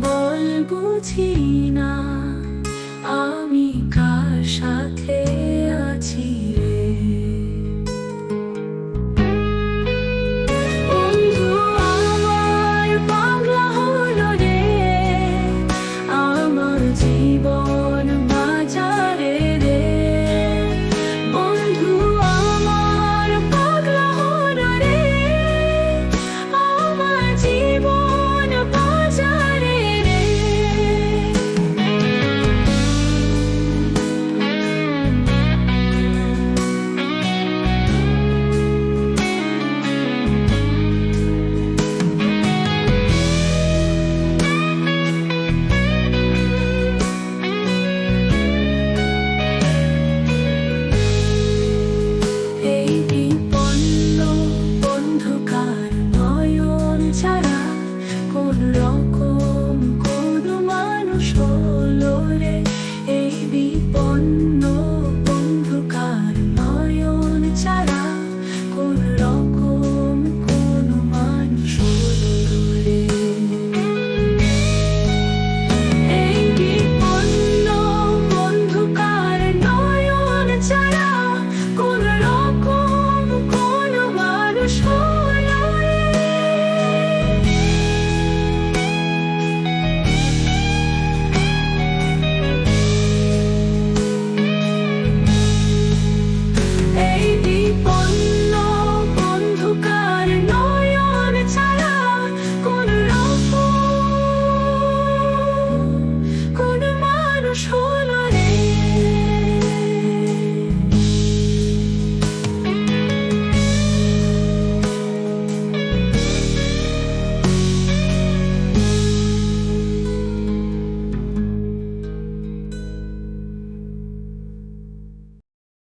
বল বুঝি না আমি কার সাথে আছি রে। বন্ধু আমার পাগলা হলো রে, আমার জীবন বাজারে রে। বন্ধু আমার পাগলা হলো রে, আমার জীবন বাজারে রে। এই বিপন্ন অন্ধকার নয়ন ছাড়া কোন রকম কোন মানুষ হলো রে। এই বিপন্ন